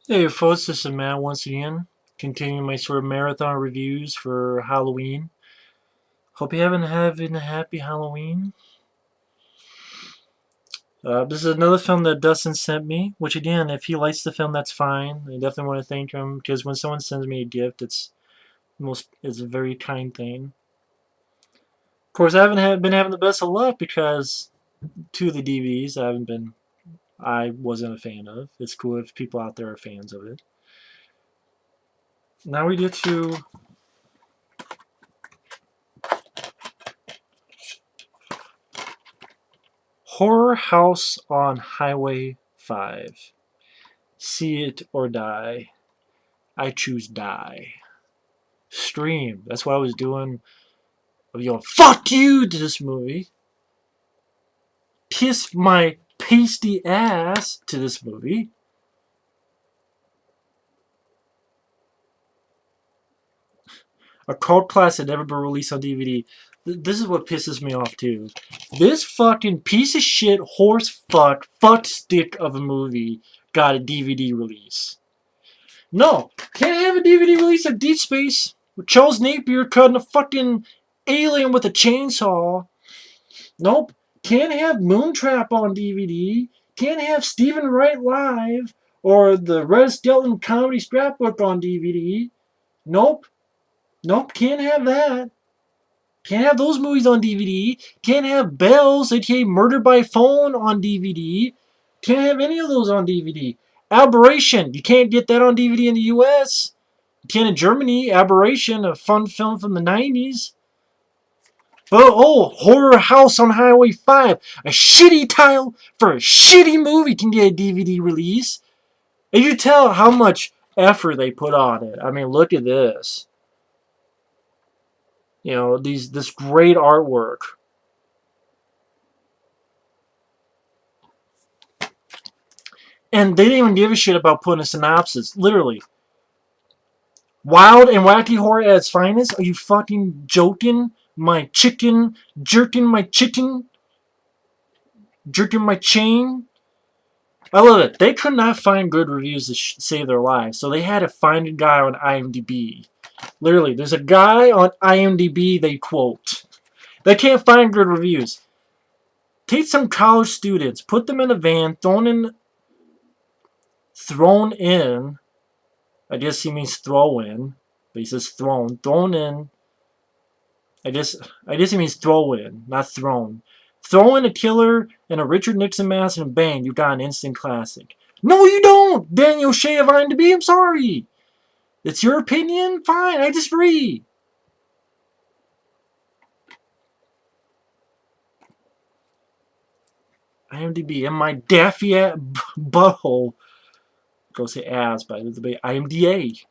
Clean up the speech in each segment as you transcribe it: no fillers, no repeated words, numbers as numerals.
Hey folks, this is Matt once again, continuing my sort of marathon reviews for Halloween. Hope you're having a happy Halloween. This is another film that Dustin sent me, which again, if he likes the film, that's fine. I definitely want to thank him, because when someone sends me a gift, it's a very kind thing. Of course, been having the best of luck because two of the DVDs I wasn't a fan of. It's cool if people out there are fans of it. Now we get to Horror House on Highway 5. See it or die. I choose die. Stream. That's what I was doing. I was going, fuck you to this movie. Kiss my pasty ass to this movie. A cult classic never been released on DVD. This is what pisses me off too. This fucking piece of shit horse fuck stick of a movie got a DVD release. No, can't have a DVD release of Deep Space with Charles Napier cutting a fucking alien with a chainsaw. Nope. Can't have Moontrap on DVD. Can't have Stephen Wright Live or the Red Skeleton Comedy Scrapbook on DVD. Nope. Nope. Can't have that. Can't have those movies on DVD. Can't have Bells, aka Murder by Phone, on DVD. Can't have any of those on DVD. Aberration. You can't get that on DVD in the US. You can in Germany. Aberration, a fun film from the 90s. Oh, Horror House on Highway 5. A shitty title for a shitty movie can get a DVD release. And you tell how much effort they put on it. I mean, look at this. You know, this great artwork. And they didn't even give a shit about putting a synopsis. Literally. Wild and wacky horror at its finest? Are you fucking joking? My chicken, jerking my chicken, jerking my chain? I love it. They could not find good reviews to save their lives, so they had to find a guy on IMDb. Literally, there's a guy on IMDb they quote. They can't find good reviews. Take some college students, put them in a van, thrown in. I guess he means throw in, but he says thrown in. I guess he means throw in, not thrown. Throw in a killer and a Richard Nixon mask and bang, you got an instant classic. No, you don't, Daniel Shea of IMDb. I'm sorry. It's your opinion? Fine, I disagree. IMDb and my daffy butthole. Go say ass by the debate. IMDA.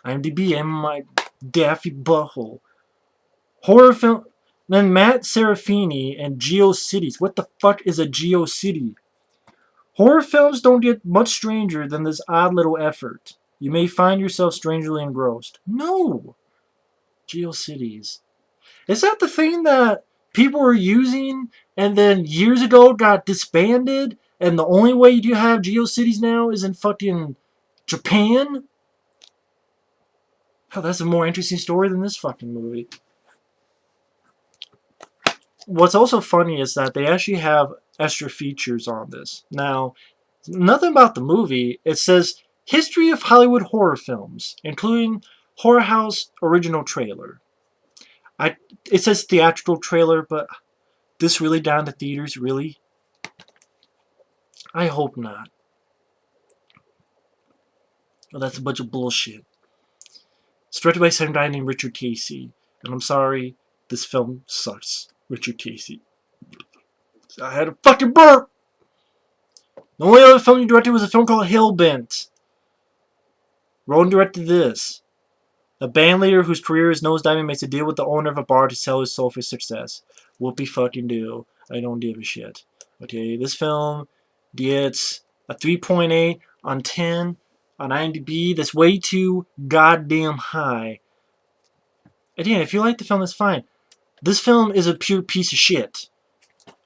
IMDb and my daffy butthole. Horror film. Then Matt Serafini and GeoCities. What the fuck is a GeoCity? Horror films don't get much stranger than this odd little effort. You may find yourself strangely engrossed. No! GeoCities. Is that the thing that people were using and then years ago got disbanded and the only way you have GeoCities now is in fucking Japan? Hell, that's a more interesting story than this fucking movie. What's also funny is that they actually have extra features on this. Now, nothing about the movie. It says History of Hollywood Horror Films, including Horror House Original Trailer. It says theatrical trailer, but this really down to theaters, really? I hope not. Well, that's a bunch of bullshit. It's directed by some guy named Richard Casey, and I'm sorry, this film sucks. Richard Casey. I had a fucking burp! The only other film he directed was a film called Hellbent. Rowan directed this. A band leader whose career is nosediving makes a deal with the owner of a bar to sell his soul for success. Whoopie fucking do. I don't give a shit. Okay, this film gets a 3.8 on 10 on IMDb. That's way too goddamn high. Again, if you like the film, that's fine. This film is a pure piece of shit.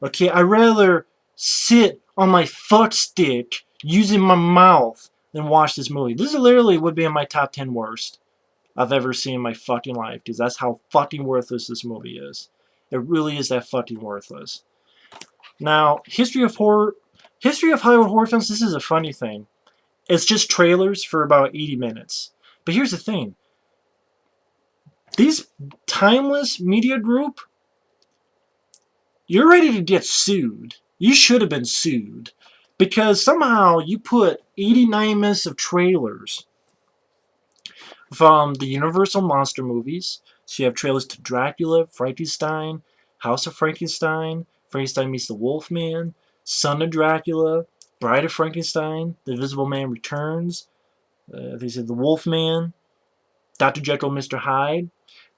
Okay, I'd rather sit on my fuck stick using my mouth and watch this movie. This literally would be in my top 10 worst I've ever seen in my fucking life, because that's how fucking worthless this movie is. It really is that fucking worthless. Now, history of Hollywood horror films, this is a funny thing. It's just trailers for about 80 minutes. But here's the thing. These timeless media group, you're ready to get sued. You should have been sued. Because somehow you put 89 minutes of trailers from the Universal Monster movies. So you have trailers to Dracula, Frankenstein, House of Frankenstein, Frankenstein meets the Wolfman, Son of Dracula, Bride of Frankenstein, The Invisible Man Returns, they said The Wolfman, Dr. Jekyll, Mr. Hyde.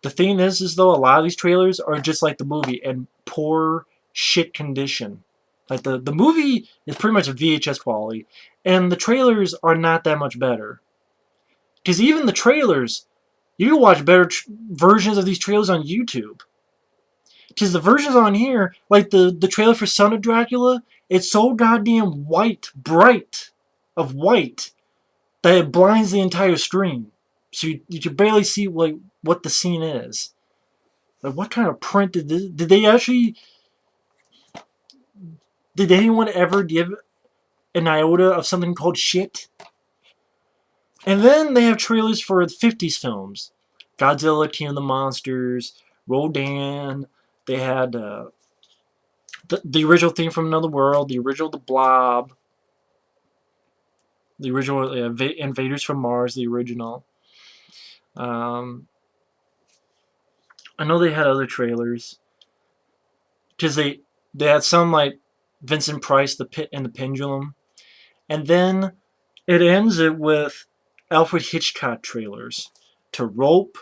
The thing is though, a lot of these trailers are just like the movie in poor shit condition. Like the movie is pretty much a VHS quality, and the trailers are not that much better. Because even the trailers, you can watch better versions of these trailers on YouTube. Because the versions on here, like the trailer for Son of Dracula, it's so goddamn white, bright, of white, that it blinds the entire screen. So you can barely see like what the scene is. Like, what kind of print did this? Did they actually? Did anyone ever give an iota of something called shit? And then they have trailers for the 50s films. Godzilla, King of the Monsters, Rodan. They had the original theme from Another World, the original The Blob, the original Invaders from Mars, the original. I know they had other trailers. Because they had some like Vincent Price, The Pit and the Pendulum. And then it ends it with Alfred Hitchcock trailers. To Rope,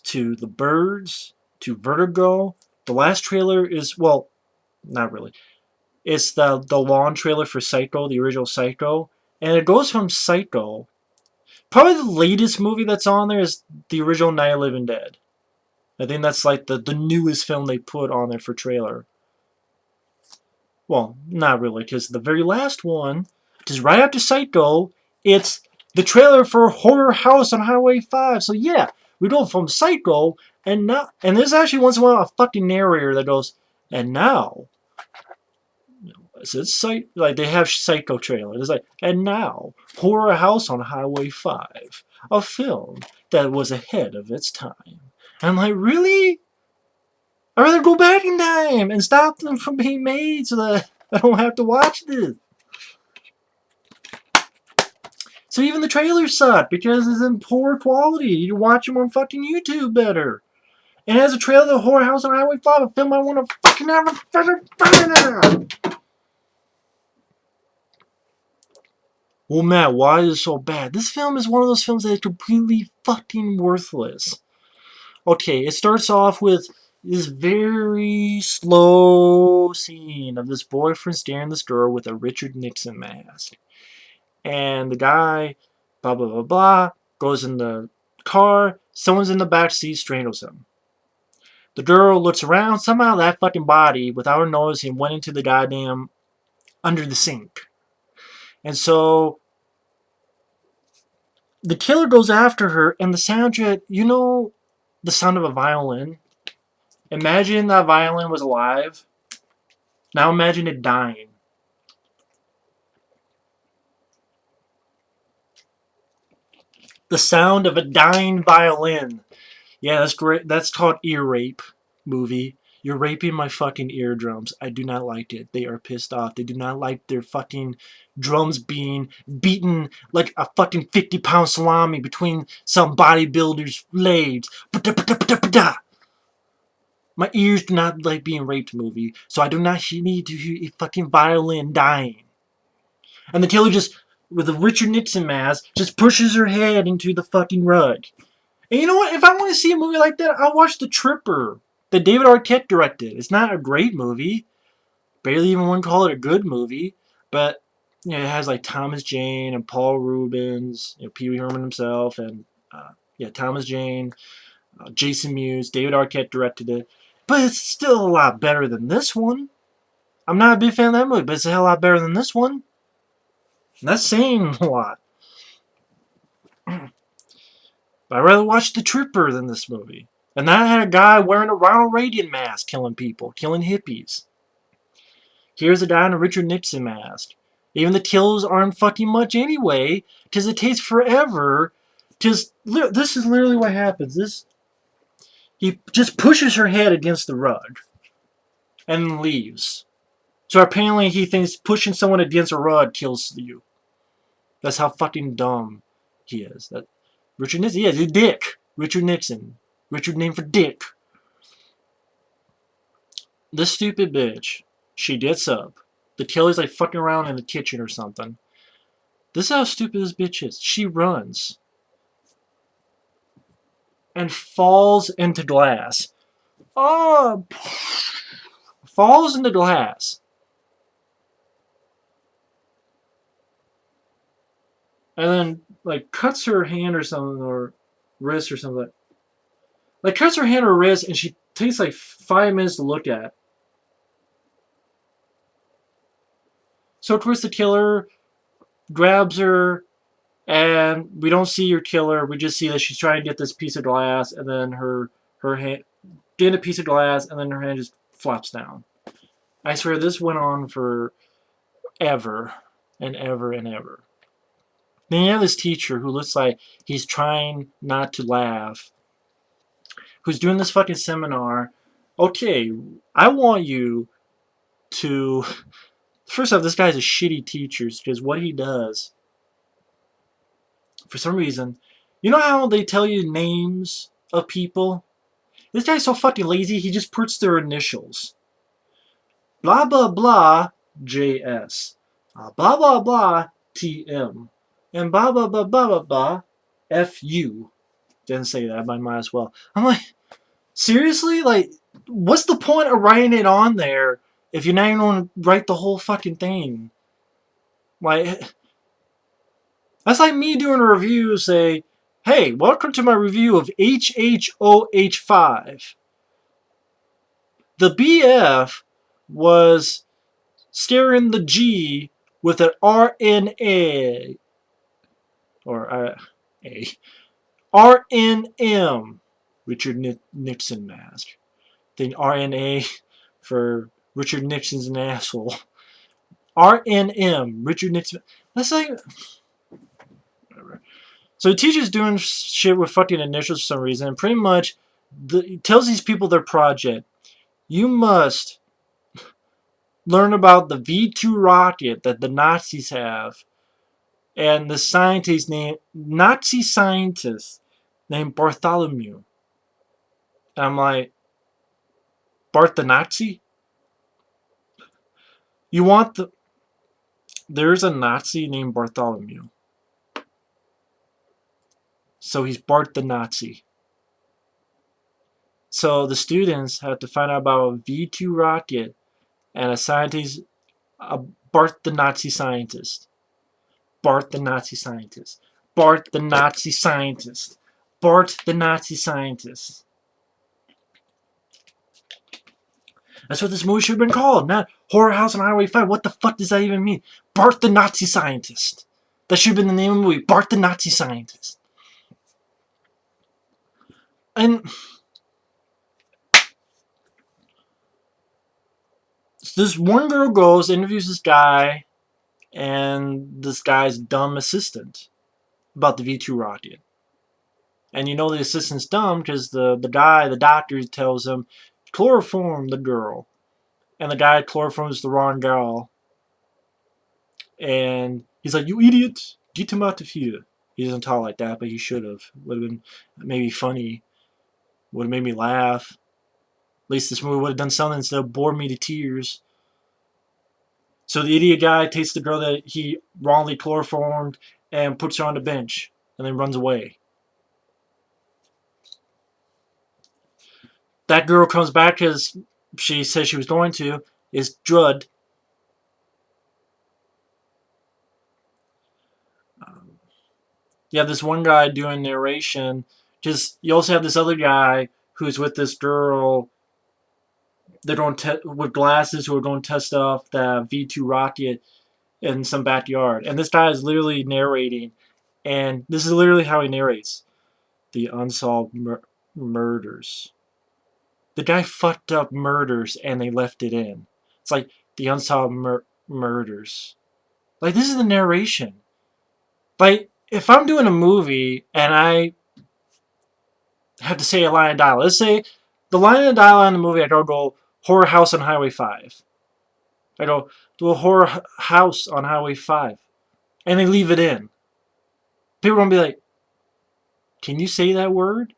to The Birds, to Vertigo. The last trailer is, well, not really. It's the long trailer for Psycho, the original Psycho. And it goes from Psycho. Probably the latest movie that's on there is the original Night of the Living Dead. I think that's like the newest film they put on there for trailer. Well, not really, because the very last one, just right after Psycho, it's the trailer for Horror House on Highway 5. So yeah, we go from Psycho, and now, and there's actually once in a while a fucking narrator that goes, and now, so it's like they have Psycho trailer. It's like, and now, Horror House on Highway 5, a film that was ahead of its time. And I'm like, really? I'd rather go back in time and stop them from being made so that I don't have to watch this. So even the trailers suck because it's in poor quality. You watch them on fucking YouTube better. And it has a trailer of the Horror House on Highway 5, a film I want to fucking have a fucking. Well, Matt, why is it so bad? This film is one of those films that is completely fucking worthless. Okay, it starts off with this very slow scene of this boyfriend staring this girl with a Richard Nixon mask. And the guy, blah, blah, blah, blah, goes in the car. Someone's in the back seat, strangles him. The girl looks around. Somehow that fucking body, without her noticing, went into the goddamn under the sink. And so the killer goes after her, and the soundtrack, you know the sound of a violin? Imagine that violin was alive. Now imagine it dying. The sound of a dying violin. Yeah, that's great. That's called ear rape movie. You're raping my fucking eardrums. I do not like it. They are pissed off. They do not like their fucking drums being beaten like a fucking 50-pound salami between some bodybuilder's legs. My ears do not like being raped movie, so I do not need to hear a fucking violin dying. And the killer just, with a Richard Nixon mask, just pushes her head into the fucking rug. And you know what? If I want to see a movie like that, I'll watch The Tripper that David Arquette directed. It's not a great movie. Barely even want to call it a good movie. But you know, it has like Thomas Jane and Paul Rubens, Pee Wee Herman himself, and Thomas Jane, Jason Mewes. David Arquette directed it. But it's still a lot better than this one. I'm not a big fan of that movie, but it's a hell lot better than this one. And that's saying a lot. But I'd rather watch The Tripper than this movie. And that had a guy wearing a Ronald Reagan mask killing people, killing hippies. Here's a guy in a Richard Nixon mask. Even the kills aren't fucking much anyway, because it takes forever. This is literally what happens. He just pushes her head against the rug and leaves. So apparently he thinks pushing someone against a rug kills you. That's how fucking dumb he is. Richard Nixon, yeah, Dick. Richard Nixon. Richard name for Dick. This stupid bitch, she gets up. The killer's like fucking around in the kitchen or something. This is how stupid this bitch is. She runs and falls into glass. Oh, falls into glass. And then, like, cuts her hand or something, or wrist or something. Like, cuts her hand or wrist, and she takes, like, 5 minutes to look at. So, of course, the killer grabs her, and we don't see her killer. We just see that she's trying to get this piece of glass, and then her hand, get a piece of glass, and then her hand just flops down. I swear, this went on for ever and ever and ever. Then you have this teacher who looks like he's trying not to laugh, who's doing this fucking seminar. Okay, I want you to... First off, this guy's a shitty teacher, because what he does, for some reason, you know how they tell you names of people? This guy's so fucking lazy, he just puts their initials. Blah, blah, blah, JS. Blah, blah, blah, TM. And blah, blah, blah, blah, blah, blah, FU. Didn't say that, but I might as well. I'm like, seriously? Like, what's the point of writing it on there if you're not even going to write the whole fucking thing? Like, that's like me doing a review, say, hey, welcome to my review of HHOH5. The BF was scaring the G with an RNA. Or A. RNM. Richard Nixon mask. Then RNA for Richard Nixon's an asshole. RNM. Richard Nixon. That's like... Whatever. So the teacher's doing shit with fucking initials for some reason. And pretty much he tells these people their project. You must learn about the V2 rocket that the Nazis have. And the scientist named... Nazi scientist named Bartholomew. And I'm like... Bart the Nazi? You want the... There's a Nazi named Bartholomew. So he's Bart the Nazi. So the students have to find out about a V2 rocket and a scientist, Bart the Nazi scientist. Bart the Nazi scientist. Bart the Nazi scientist. Bart the Nazi scientist. That's what this movie should have been called, not Horror House on Highway 5. What the fuck does that even mean? Bart the Nazi scientist. That should have been the name of the movie. Bart the Nazi scientist. And so this one girl goes, interviews this guy, and this guy's dumb assistant about the V2 rocket. And you know the assistant's dumb because the doctor tells him, chloroform the girl. And the guy chloroforms the wrong girl. And he's like, you idiot, get him out of here. He doesn't talk like that, but he should have. Would have been maybe funny. Would have made me laugh. At least this movie would have done something instead of bore me to tears. So the idiot guy takes the girl that he wrongly chloroformed and puts her on the bench and then runs away. That girl comes back because she said she was going to, is drugged. You have this one guy doing narration. Just you also have this other guy who's with this girl. They're going with glasses who are going to test off the V2 rocket in some backyard. And this guy is literally narrating. And this is literally how he narrates. The unsolved murders. The guy fucked up murders and they left it in. It's like the unsolved murders. Like, this is the narration. Like, if I'm doing a movie and I have to say a line of dialogue, let's say the line of dialogue in the movie, I don't go horror house on Highway 5. I go to a horror house on Highway 5. And they leave it in. People are going to be like, can you say that word?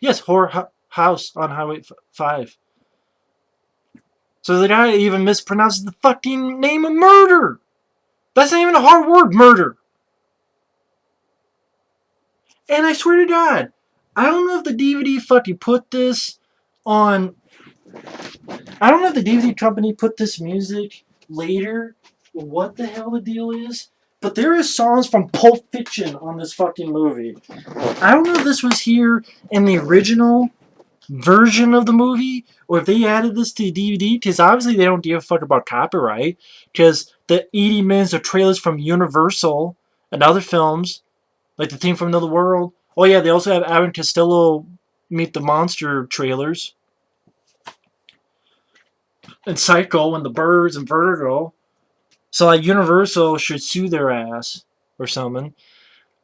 Yes, horror house on Highway 5. So the guy even mispronounces the fucking name of murder. That's not even a hard word, murder. And I swear to God, I don't know if the DVD fucking put this on. I don't know if the DVD company put this music later. What the hell the deal is? But there is songs from Pulp Fiction on this fucking movie. I don't know if this was here in the original version of the movie, or if they added this to the DVD, because obviously they don't give a fuck about copyright, because the 80 minutes of trailers from Universal and other films, like the theme from Another World. Oh yeah, they also have Aaron Costello Meet the Monster trailers. And Psycho and The Birds and Vertigo. So like Universal should sue their ass or something.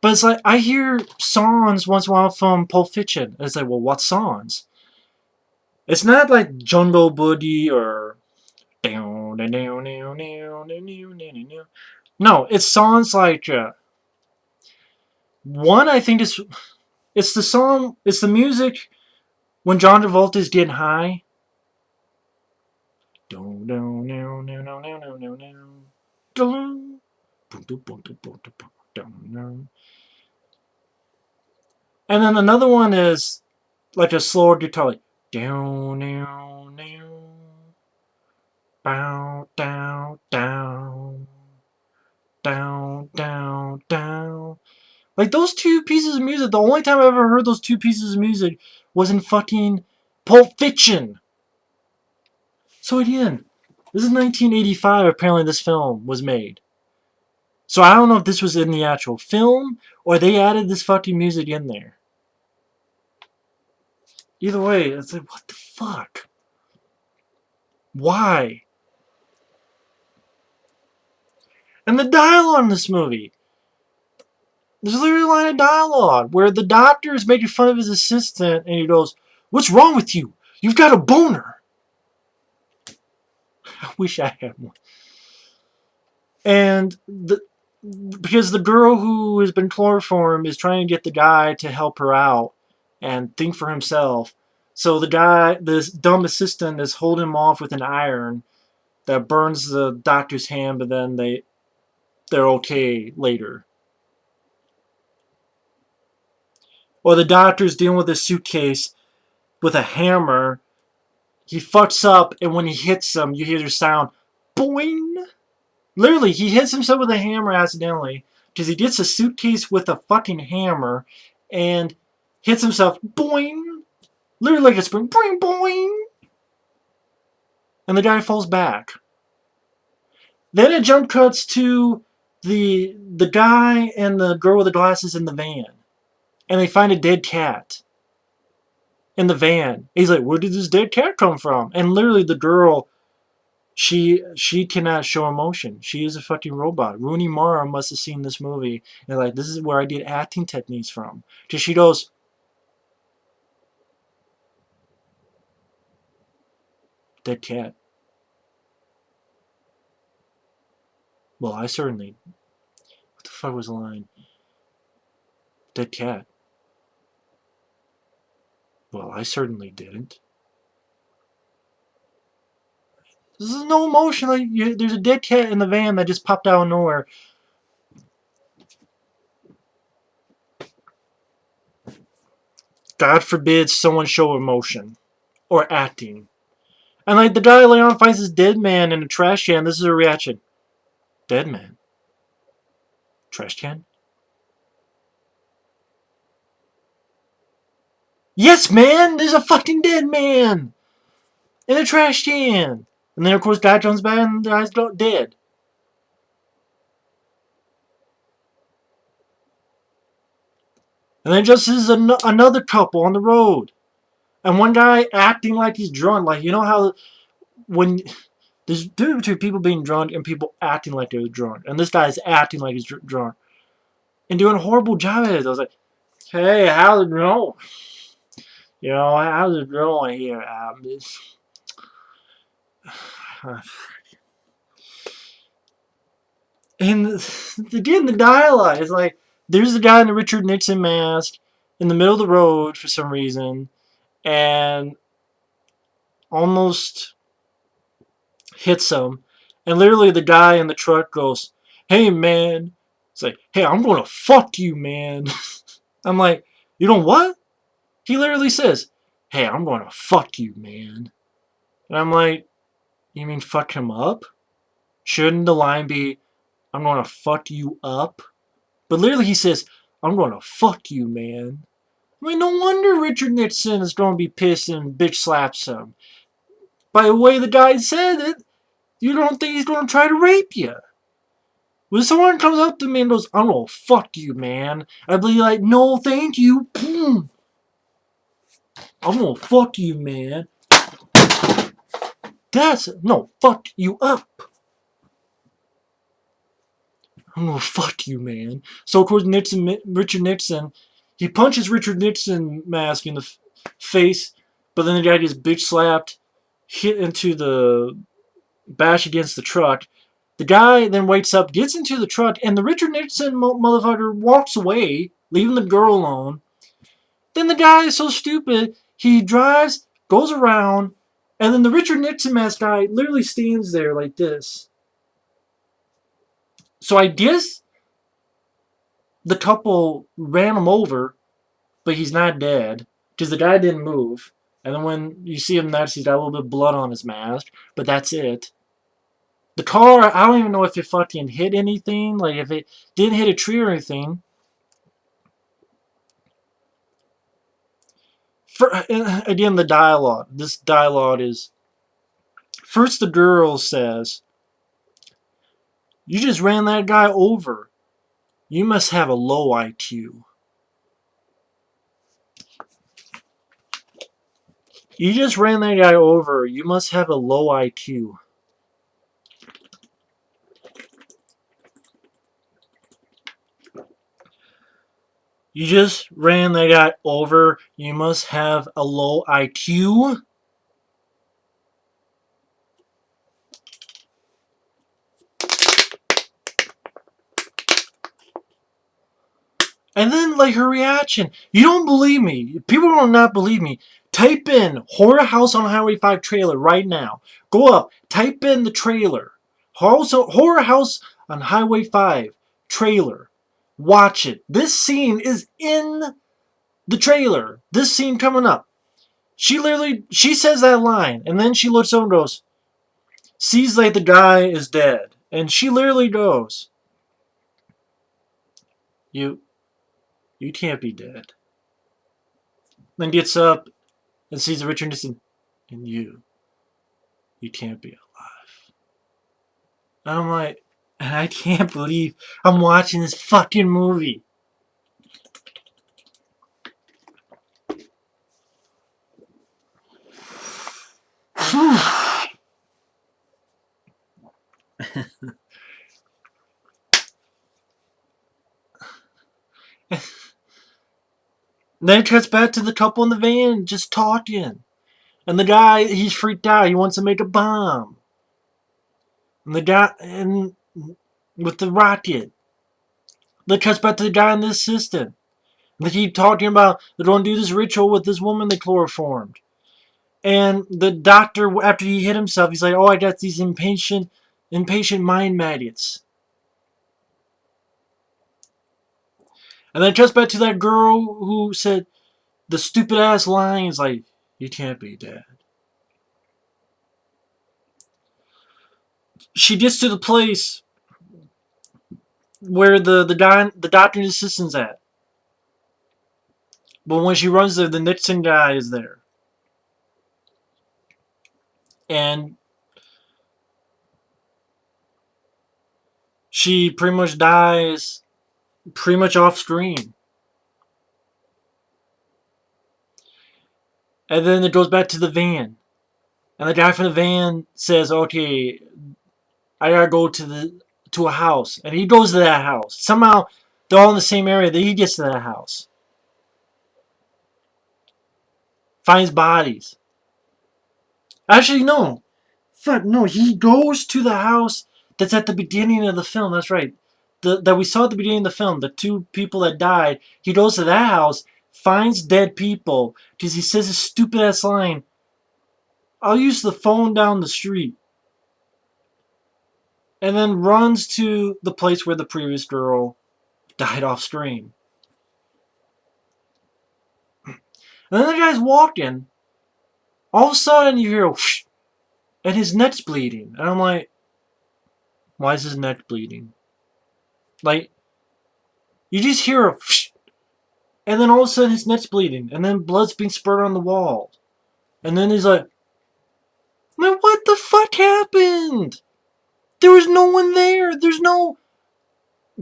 But it's like, I hear songs once in a while from Pulp Fiction. And it's like, well, what songs? It's not like Jungle Boogie or... No, it's songs like... one, I think it's the song... It's the music when John Travolta's getting high. And then another one is like a slower guitar, like down, down, down, down, down, down, down, down, down. Like those two pieces of music. The only time I ever heard those two pieces of music was in fucking Pulp Fiction. So again, this is 1985. Apparently, this film was made. So I don't know if this was in the actual film or they added this fucking music in there. Either way, it's like, what the fuck? Why? And the dialogue in this movie. There's literally a line of dialogue where the doctor is making fun of his assistant and he goes, "What's wrong with you? You've got a boner." I wish I had one. And because the girl who has been chloroformed is trying to get the guy to help her out and think for himself. So the guy, this dumb assistant, is holding him off with an iron that burns the doctor's hand, but then they're okay later. Or the doctor's dealing with a suitcase with a hammer. He fucks up, and when he hits him, you hear the sound, boing. Literally, he hits himself with a hammer accidentally because he gets a suitcase with a fucking hammer and hits himself, boing. Literally like a spring, boing, boing. And the guy falls back. Then it jump cuts to the guy and the girl with the glasses in the van. And they find a dead cat in the van. He's like, where did this dead cat come from? And literally the girl, she cannot show emotion. She is a fucking robot. Rooney Mara must have seen this movie and like, this is where I get acting techniques from. Because she goes, dead cat. Well, I certainly... What the fuck was the line? Dead cat. Well, I certainly didn't. There's no emotion. Like, there's a dead cat in the van that just popped out of nowhere. God forbid someone show emotion. Or acting. And like the guy later on finds this dead man in a trash can. This is a reaction. Dead man? Trash can? Yes, man! There's a fucking dead man! In a trash can! And then, of course, guy comes back and the guy's dead. And then just is another couple on the road. And one guy acting like he's drunk. Like, you know how when there's difference between people being drunk and people acting like they're drunk. And this guy is acting like he's drunk. And doing a horrible job at it. I was like, hey, how's it going? You know, how's it going here? And again, the dialogue is like, there's a guy in the Richard Nixon mask in the middle of the road for some reason, and almost hits him. And literally, the guy in the truck goes, "Hey, man." It's like, "Hey, I'm gonna fuck you, man." I'm like, "You know what?" He literally says, "Hey, I'm gonna fuck you, man." And I'm like, "You mean fuck him up? Shouldn't the line be, I'm gonna fuck you up?" But literally, he says, "I'm gonna fuck you, man." I mean, no wonder Richard Nixon is gonna be pissed and bitch slaps him. By the way the guy said it, you don't think he's gonna try to rape you. When someone comes up to me and goes, "I'm gonna fuck you, man," I'd be like, "No, thank you. I'm gonna fuck you, man. No, fuck you up. I'm gonna fuck you, man." So, of course, Richard Nixon, he punches Richard Nixon mask in the face, but then the guy gets bitch slapped, hit into the bash against the truck. The guy then wakes up, gets into the truck, and the Richard Nixon motherfucker walks away, leaving the girl alone. Then the guy is so stupid, he drives, goes around, and then the Richard Nixon mask guy literally stands there like this. So I guess the couple ran him over, but he's not dead because the guy didn't move. And then when you see him next, he's got a little bit of blood on his mask, but that's it. The car, I don't even know if it fucking hit anything, like if it didn't hit a tree or anything. Again, the dialogue. This dialogue is, first the girl says, "You just ran that guy over. You must have a low IQ." You just ran that guy over. You must have a low IQ. You just ran that guy over. You must have a low IQ. And then, like, her reaction. You don't believe me. People will not believe me. Type in Horror House on Highway 5 trailer right now. Go up. Type in the trailer. Horror House on Highway 5 trailer. Watch it. This scene is in the trailer. This scene coming up. She says that line, and then she looks over and goes, sees like the guy is dead. And she literally goes, You can't be dead. Then gets up and sees Richard Nixon, and you can't be alive. And I'm like, and I can't believe I'm watching this fucking movie. Then it cuts back to the couple in the van just talking. And the guy, he's freaked out. He wants to make a bomb. And the guy, and with the rocket. Then it cuts back to the guy and the assistant. And they keep talking about they're going to do this ritual with this woman they chloroformed. And the doctor, after he hit himself, he's like, "Oh, I got these impatient mind maggots." And then it cuts back to that girl who said the stupid ass lines like, "You can't be dead." She gets to the place where the doctor and assistant's at. But when she runs there, the Nixon guy is there. And she pretty much dies pretty much off screen. And then it goes back to the van. And the guy from the van says, okay, I gotta go to a house. And he goes to that house. Somehow they're all in the same area that he gets to that house. Finds bodies. Actually, no. Fuck, no. He goes to the house that's at the beginning of the film. That's right. That we saw at the beginning of the film. The two people that died. He goes to that house, finds dead people, because he says his stupid ass line, I'll use the phone down the street. And then runs to the place where the previous girl died off screen. And then the guy's walking. All of a sudden you hear whoosh, and his neck's bleeding. And I'm like, why is his neck bleeding? Like, you just hear a whoosh, and then all of a sudden his neck's bleeding. And then blood's being spurted on the wall. And then he's like, man, what the fuck happened? There was no one there. There's no...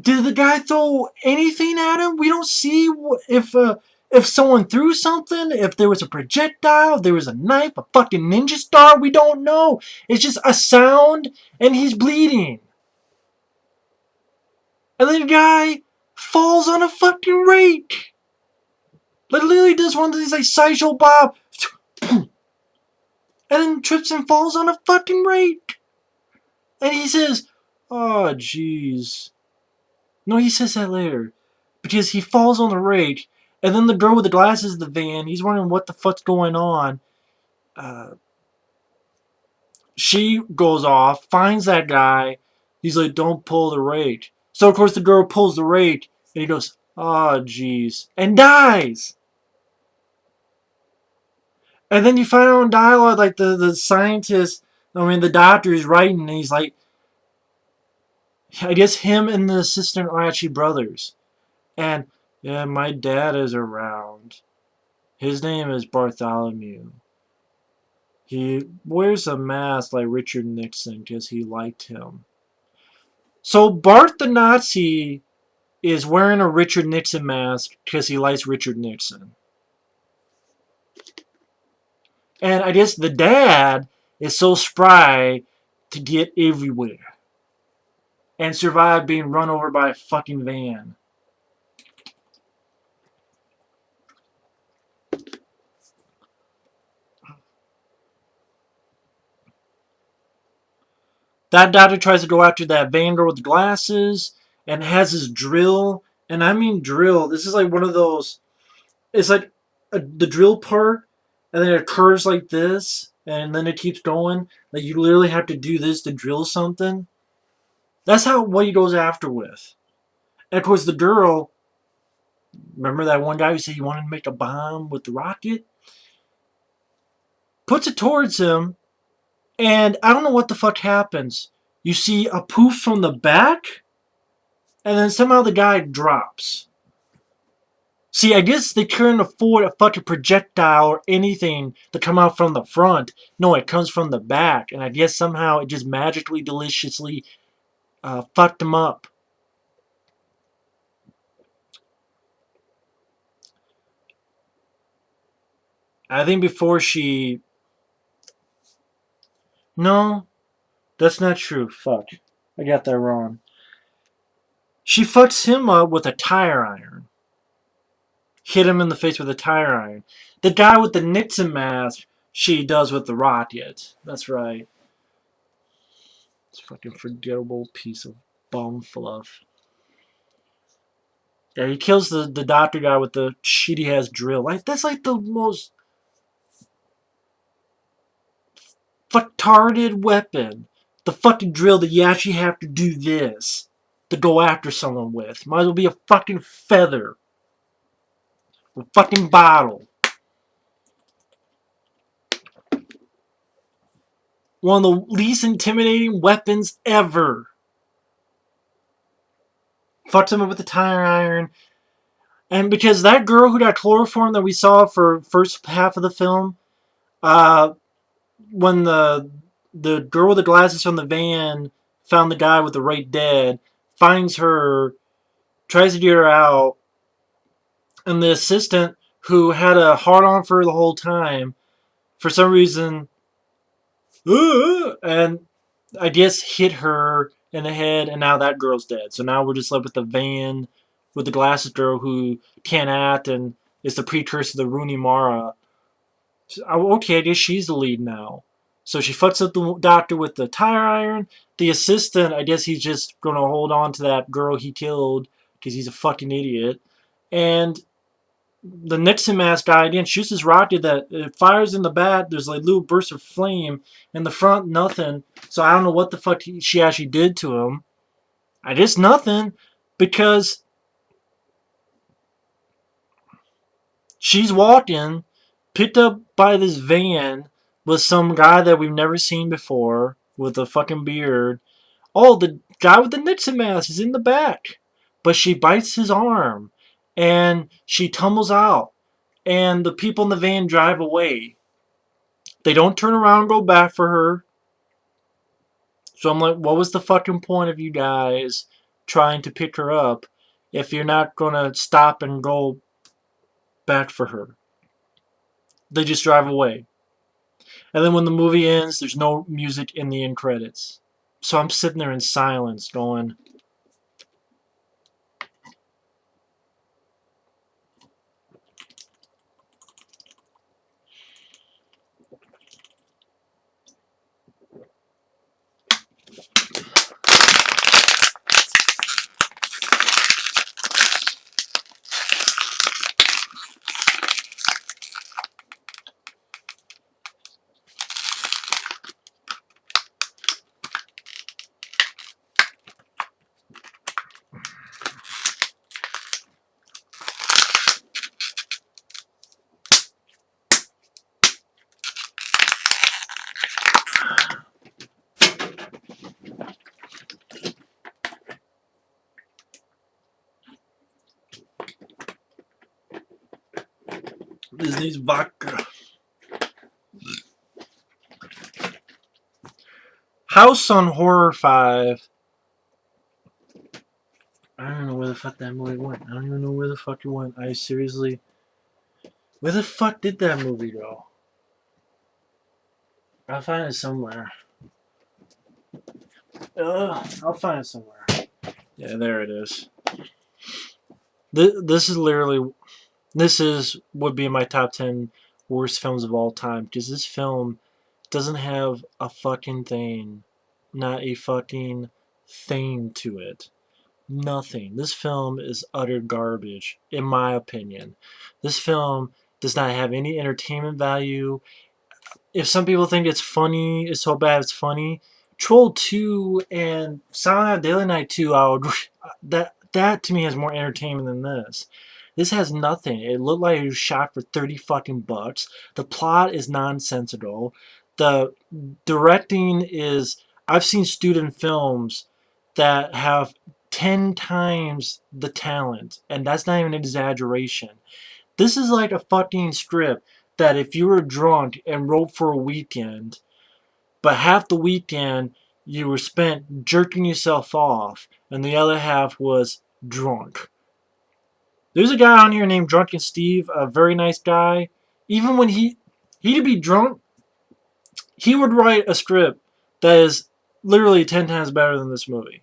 Did the guy throw anything at him? We don't see if someone threw something, if there was a projectile, if there was a knife, a fucking ninja star. We don't know. It's just a sound, and he's bleeding. And then the guy falls on a fucking rake. Like, literally does one of these, like, Sideshow Bob. And then trips and falls on a fucking rake. And he says, oh, jeez. No, he says that later. Because he falls on the rake, and then the girl with the glasses in the van, he's wondering what the fuck's going on. She goes off, finds that guy. He's like, don't pull the rake. So, of course, the girl pulls the rake, and he goes, oh, jeez. And dies! And then you find out in dialogue, like, the scientist, the doctor is writing, and he's like, I guess him and the assistant are actually brothers. And, yeah, my dad is around. His name is Bartholomew. He wears a mask like Richard Nixon because he liked him. So Bart the Nazi is wearing a Richard Nixon mask because he likes Richard Nixon. And I guess the dad is so spry to get everywhere. And survive being run over by a fucking van. That doctor tries to go after that van girl with the glasses and has his drill. And I mean drill. This is like one of those... It's like the drill part, and then it curves like this, and then it keeps going. Like, you literally have to do this to drill something. That's what he goes after with. And of course the girl... Remember that one guy who said he wanted to make a bomb with the rocket? Puts it towards him, and I don't know what the fuck happens. You see a poof from the back, and then somehow the guy drops. See, I guess they couldn't afford a fucking projectile or anything to come out from the front. No, it comes from the back, and I guess somehow it just magically, deliciously fucked him up. I think before she... No, that's not true. Fuck. I got that wrong. She fucks him up with a tire iron. Hit him in the face with a tire iron. The guy with the Nixon mask, she does with the rocket. That's right. It's a fucking forgettable piece of bum fluff. Yeah, he kills the doctor guy with the shitty ass drill. Like, that's like the most fucktarded weapon. The fucking drill that you actually have to do this to go after someone with. Might as well be a fucking feather. A fucking bottle. One of the least intimidating weapons ever. Fucks him up with the tire iron. And because that girl who got chloroformed that we saw for first half of the film, when the girl with the glasses from the van found the guy with the right dead, finds her, tries to get her out, and the assistant who had a hard on for her the whole time, for some reason, and I guess hit her in the head, and now that girl's dead. So now we're just left with the van with the glasses girl who can't act and is the precursor to the Rooney Mara. So, okay, I guess she's the lead now. So she fucks up the doctor with the tire iron. The assistant, I guess he's just gonna hold on to that girl he killed because he's a fucking idiot. And the Nixon mask guy again shoots this rocket that it fires in the back. There's like little bursts of flame in the front, nothing. So I don't know what the fuck she actually did to him. I guess nothing, because she's walking, picked up by this van with some guy that we've never seen before with a fucking beard. Oh, the guy with the Nixon mask is in the back, but she bites his arm, and she tumbles out, and the people in the van drive away. They don't turn around and go back for her. So I'm like, what was the fucking point of you guys trying to pick her up if you're not gonna stop and go back for her? They just drive away. And then when the movie ends, there's no music in the end credits. So I'm sitting there in silence going, this needs vodka. House on Horror 5. I don't know where the fuck that movie went. I don't even know where the fuck it went. I seriously... Where the fuck did that movie go? I'll find it somewhere. I'll find it somewhere. Yeah, there it is. This is literally... would be my top 10 worst films of all time, because this film doesn't have a fucking thing. Not a fucking thing to it. Nothing. This film is utter garbage, in my opinion. This film does not have any entertainment value. If some people think it's funny, it's so bad it's funny, Troll 2 and Silent Night, Daily Night 2, that to me has more entertainment than this. This has nothing. It looked like it was shot for 30 fucking bucks. The plot is nonsensical. The directing is... I've seen student films that have 10 times the talent, and that's not even an exaggeration. This is like a fucking script that if you were drunk and wrote for a weekend, but half the weekend you were spent jerking yourself off, and the other half was drunk. There's a guy on here named Drunken Steve, a very nice guy. Even when he'd be drunk, he would write a script that is literally 10 times better than this movie.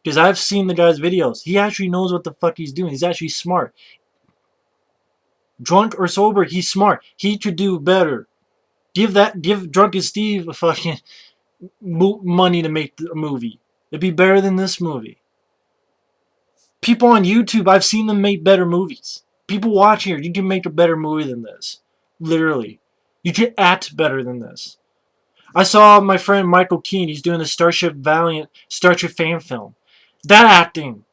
Because I've seen the guy's videos. He actually knows what the fuck he's doing. He's actually smart. Drunk or sober, he's smart. He could do better. Give Drunken Steve a fucking money to make a movie. It'd be better than this movie. People on YouTube, I've seen them make better movies. People watching here, you can make a better movie than this. Literally. You can act better than this. I saw my friend Michael Keane. He's doing the Starship Valiant Star Trek fan film. That acting.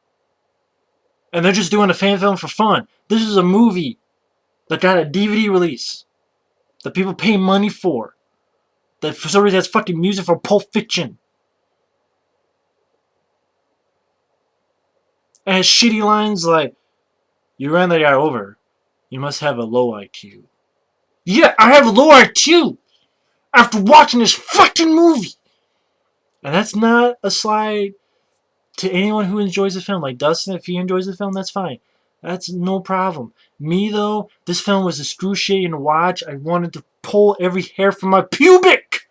And they're just doing a fan film for fun. This is a movie that got a DVD release. That people pay money for. That for some reason has fucking music from Pulp Fiction. And has shitty lines like, you ran that guy over. You must have a low IQ. Yeah, I have a low IQ! After watching this fucking movie! And that's not a slide to anyone who enjoys the film. Like Dustin, if he enjoys the film, that's fine. That's no problem. Me, though, this film was excruciating to watch. I wanted to pull every hair from my pubic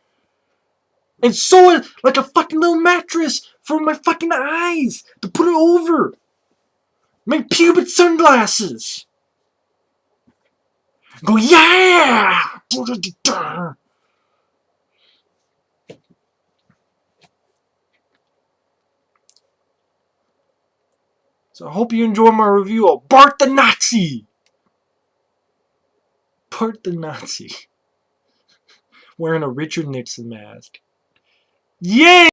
and sew it like a fucking little mattress for my fucking eyes to put it over. My pubic sunglasses. Go, yeah! So I hope you enjoy my review of Bart the Nazi. Bart the Nazi. Wearing a Richard Nixon mask. Yay!